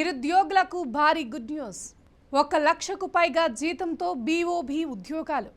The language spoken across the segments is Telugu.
నిరుద్యోగులకు భారీ గుడ్ న్యూస్. 1 లక్షకు పైగా జీతంతో బీఓబీ ఉద్యోగాలు.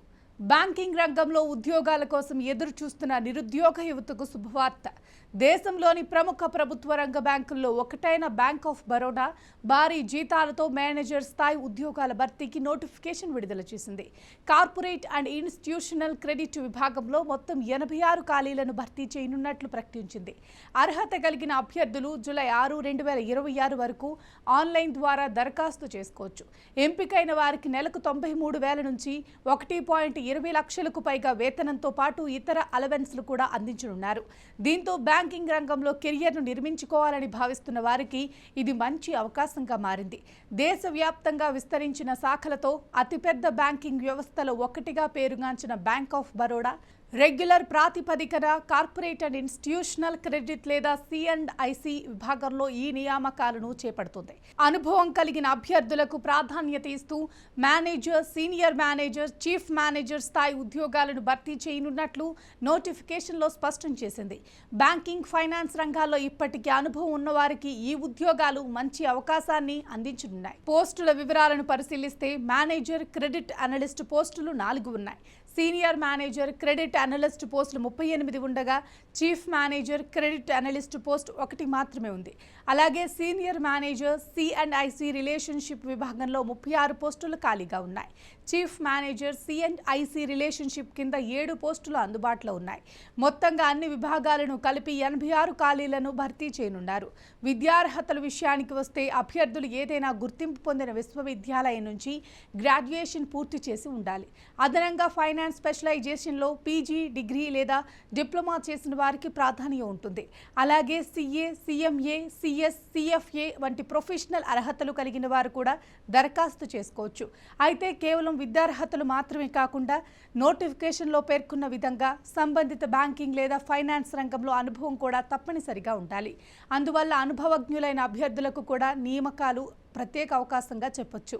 బ్యాంకింగ్ రంగంలో ఉద్యోగాల కోసం ఎదురు చూస్తున్న నిరుద్యోగ యువతకు శుభవార్త. దేశంలోని ప్రముఖ ప్రభుత్వ రంగ బ్యాంకుల్లో ఒకటైన బ్యాంక్ ఆఫ్ బరోడా భారీ జీతాలతో మేనేజర్ స్థాయి ఉద్యోగాల భర్తీకి నోటిఫికేషన్ విడుదల చేసింది. కార్పొరేట్ అండ్ ఇన్స్టిట్యూషనల్ క్రెడిట్ విభాగంలో మొత్తం 86 ఖాళీలను భర్తీ చేయనున్నట్లు ప్రకటించింది. అర్హత కలిగిన అభ్యర్థులు జూలై 6, 2026 వరకు ఆన్లైన్ ద్వారా దరఖాస్తు చేసుకోవచ్చు. ఎంపికైన వారికి నెలకు 93,000 నుంచి 1.20 లక్షలకు పైగా వేతనంతో పాటు ఇతర అలవెన్స్లు కూడా అందించనున్నారు. దీంతో బ్యాంకింగ్ రంగంలో కెరియర్ను నిర్మించుకోవాలని భావిస్తున్న వారికి ఇది మంచి అవకాశంగా మారింది. దేశవ్యాప్తంగా విస్తరించిన శాఖలతో అతిపెద్ద బ్యాంకింగ్ వ్యవస్థలో ఒకటిగా పేరుగాంచిన బ్యాంక్ ఆఫ్ బరోడా రెగ్యులర్ ప్రాతిపదికన కార్పొరేట్ అండ్ ఇన్స్టిట్యూషనల్ క్రెడిట్ లేదా C&IC విభాగంలో ఈ నియామకాలను చేపడుతుంది. అనుభవం కలిగిన అభ్యర్థులకు ప్రాధాన్యత ఇస్తూ manager, senior manager, chief manager స్థాయి ఉద్యోగాలను భర్తీ చేయనున్నట్లు నోటిఫికేషన్లో స్పష్టం చేసింది. బ్యాంకింగ్, ఫైనాన్స్ రంగాల్లో ఇప్పటికీ అనుభవం ఉన్నవారికి ఈ ఉద్యోగాలు మంచి అవకాశాన్ని అందించనున్నాయి. పోస్టుల వివరాలను పరిశీలిస్తే మేనేజర్, క్రెడిట్ అనలిస్ట్ పోస్టులు 4 ఉన్నాయి. సీనియర్ మేనేజర్, క్రెడిట్ అనలిస్ట్ పోస్టులు 38 ఉండగా chief manager, credit analyst post 1 మాత్రమే ఉంది. అలాగే సీనియర్ మేనేజర్ C&IC రిలేషన్షిప్ విభాగంలో 36 పోస్టులు ఖాళీగా ఉన్నాయి. చీఫ్ మేనేజర్ C&IC రిలేషన్షిప్ కింద 7 పోస్టులు అందుబాటులో ఉన్నాయి. మొత్తంగా అన్ని విభాగాలను కలిపి 86 ఖాళీలను భర్తీ చేయనున్నారు. విద్యార్హతల విషయానికి వస్తే అభ్యర్థులు ఏదైనా గుర్తింపు పొందిన విశ్వవిద్యాలయం నుంచి గ్రాడ్యుయేషన్ పూర్తి చేసి ఉండాలి. అదనంగా ఫైనాన్స్ స్పెషలైజేషన్లో PG డిగ్రీ లేదా డిప్లొమా చేసిన వారికి ప్రాధాన్యం ఉంటుంది. అలాగే CA, CMA, CS, CFA వంటి ప్రొఫెషనల్ అర్హతలు కలిగిన వారు కూడా దరఖాస్తు చేసుకోవచ్చు. అయితే కేవలం విద్యార్హతలు మాత్రమే కాకుండా నోటిఫికేషన్లో పేర్కొన్న విధంగా సంబంధిత బ్యాంకింగ్ లేదా ఫైనాన్స్ రంగంలో అనుభవం కూడా తప్పనిసరిగా ఉండాలి. అందువల్ల అనుభవజ్ఞులైన అభ్యర్థులకు కూడా నియామకాలు ప్రత్యేక అవకాశంగా చెప్పొచ్చు.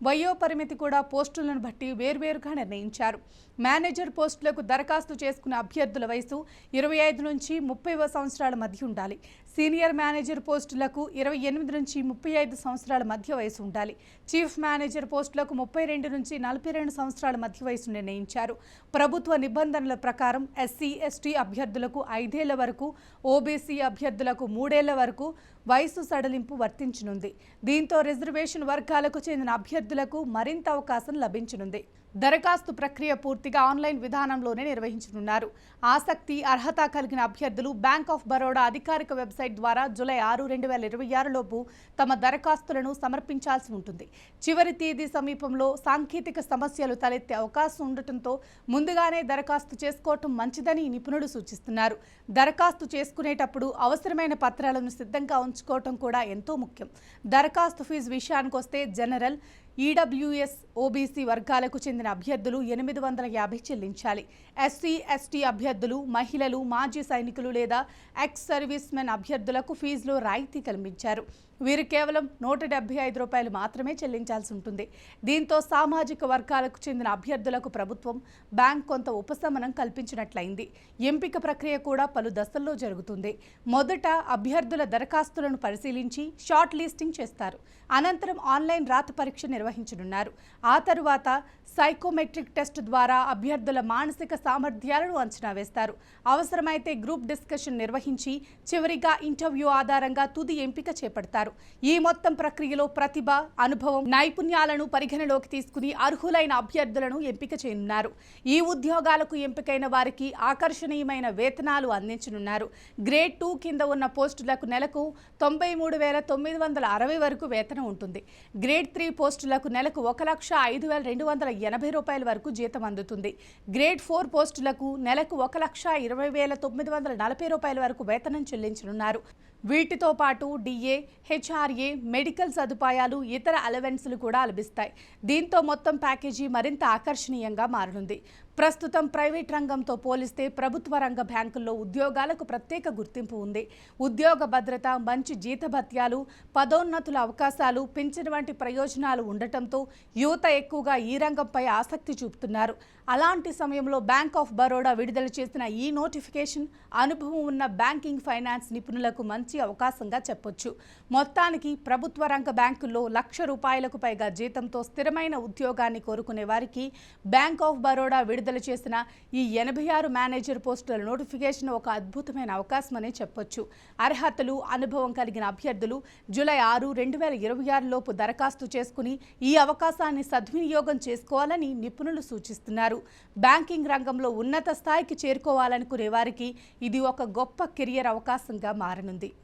వయో పరిమితి కూడా పోస్టులను బట్టి వేర్వేరుగా నిర్ణయించారు. మేనేజర్ పోస్టులకు దరఖాస్తు చేసుకున్న అభ్యర్థుల వయసు 25 నుంచి 30 సంవత్సరాల మధ్య ఉండాలి. సీనియర్ మేనేజర్ పోస్టులకు 28 నుంచి 35 సంవత్సరాల మధ్య వయసు ఉండాలి. చీఫ్ మేనేజర్ పోస్టులకు 32 నుంచి 42 సంవత్సరాల మధ్య వయసు నిర్ణయించారు. ప్రభుత్వ నిబంధనల ప్రకారం SC, ST అభ్యర్థులకు 5 ఏళ్ల వరకు, OBC అభ్యర్థులకు 3 ఏళ్ల వరకు వయసు సడలింపు వర్తించనుంది. దీంతో రిజర్వేషన్ వర్గాలకు చెందిన అభ్యర్థులకు మరింత అవకాశం లభించనుంది. దరఖాస్తు ప్రక్రియ పూర్తిగా ఆన్లైన్ విధానంలోనే నిర్వహించనున్నారు. ఆసక్తి, అర్హత కలిగిన అభ్యర్థులు బ్యాంక్ ఆఫ్ బరోడా అధికారిక వెబ్సైట్ ద్వారా జూలై 6, 2026 లోపు తమ దరఖాస్తులను సమర్పించాల్సి ఉంటుంది. చివరి తేదీ సమీపంలో సాంకేతిక సమస్యలు తలెత్తే అవకాశం ఉండటంతో ముందుగానే దరఖాస్తు చేసుకోవటం మంచిదని నిపుణులు సూచిస్తున్నారు. దరఖాస్తు చేసుకునేటప్పుడు అవసరమైన పత్రాలను సిద్ధంగా ఉంచుకోవటం కూడా ఎంతో ముఖ్యం. దరఖాస్తు ఫీజు విషయానికి వస్తే జనరల్, EWS, OBC వర్గాలకు చెందిన అభ్యర్థులు 850 చెల్లించాలి. SC, ST అభ్యర్థులు, మహిళలు, మాజీ సైనికులు లేదా ఎక్స్ సర్వీస్ మెన్ అభ్యర్థులకు ఫీజులో రాయితీ కల్పించారు. వీరు కేవలం ₹175 మాత్రమే చెల్లించాల్సి ఉంటుంది. దీంతో సామాజిక వర్గాలకు చెందిన అభ్యర్థులకు ప్రభుత్వం, బ్యాంక్ కొంత ఉపశమనం కల్పించినట్లయింది. ఎంపిక ప్రక్రియ కూడా పలు దశల్లో జరుగుతుంది. మొదట అభ్యర్థుల దరఖాస్తులను పరిశీలించి షార్ట్ లిస్టింగ్ చేస్తారు. అనంతరం ఆన్లైన్ రాత పరీక్ష నిర్వహించనున్నారు. ఆ తరువాత సైకోమెట్రిక్ టెస్ట్ ద్వారా అభ్యర్థుల మానసిక సామర్థ్యాలను అంచనా వేస్తారు. అవసరమైతే గ్రూప్ డిస్కషన్ నిర్వహించి చివరిగా ఇంటర్వ్యూ ఆధారంగా తుది ఎంపిక చేపడతారు. ఈ మొత్తం ప్రక్రియలో ప్రతిభ, అనుభవం, నైపుణ్యాలను పరిగణలోకి తీసుకుని అర్హులైన అభ్యర్థులను ఎంపిక చేయనున్నారు. ఈ ఉద్యోగాలకు ఎంపికైన వారికి ఆకర్షణీయమైన వేతనాలు అందించనున్నారు. గ్రేడ్ 2 కింద ఉన్న పోస్టులకు నెలకు 93,960 వరకు వేతనం ఉంటుంది. గ్రేడ్ 3 పోస్టులకు నెలకు ₹1,05,280 వరకు జీతం అందుతుంది. గ్రేడ్ 4 పోస్టులకు నెలకు ₹1,20,940 వరకు వేతనం చెల్లించనున్నారు. వీటితో పాటు DA, HRA, మెడికల్ సదుపాయాలు, ఇతర అలవెన్స్లు కూడా లభిస్తాయి. దీంతో మొత్తం ప్యాకేజీ మరింత ఆకర్షణీయంగా మారనుంది. ప్రస్తుతం ప్రైవేట్ రంగంతో పోలిస్తే ప్రభుత్వ రంగ బ్యాంకుల్లో ఉద్యోగాలకు ప్రత్యేక గుర్తింపు ఉంది. ఉద్యోగ భద్రత, మంచి జీతభత్యాలు, పదోన్నతుల అవకాశాలు, పింఛన్ వంటి ప్రయోజనాలు ఉండటంతో యువత ఎక్కువగా ఈ రంగంపై ఆసక్తి చూపుతున్నారు. అలాంటి సమయంలో బ్యాంక్ ఆఫ్ బరోడా విడుదల చేసిన ఈ నోటిఫికేషన్ అనుభవం ఉన్న బ్యాంకింగ్, ఫైనాన్స్ నిపుణులకు మంచి అవకాశంగా చెప్పొచ్చు. మొత్తానికి ప్రభుత్వ రంగ బ్యాంకుల్లో ₹1,00,000 పైగా జీతంతో స్థిరమైన ఉద్యోగాన్ని కోరుకునే వారికి బ్యాంక్ ఆఫ్ బరోడా విడుదల చేసిన ఈ 86 మేనేజర్ పోస్టుల నోటిఫికేషన్ ఒక అద్భుతమైన అవకాశమనే చెప్పొచ్చు. అర్హతలు, అనుభవం కలిగిన అభ్యర్థులు జూలై 6, 2026 లోపు దరఖాస్తు చేసుకుని ఈ అవకాశాన్ని సద్వినియోగం చేసుకోవాలని నిపుణులు సూచిస్తున్నారు. బ్యాంకింగ్ రంగంలో ఉన్నత స్థాయికి చేరుకోవాలనుకునే వారికి ఇది ఒక గొప్ప కెరియర్ అవకాశంగా మారనుంది.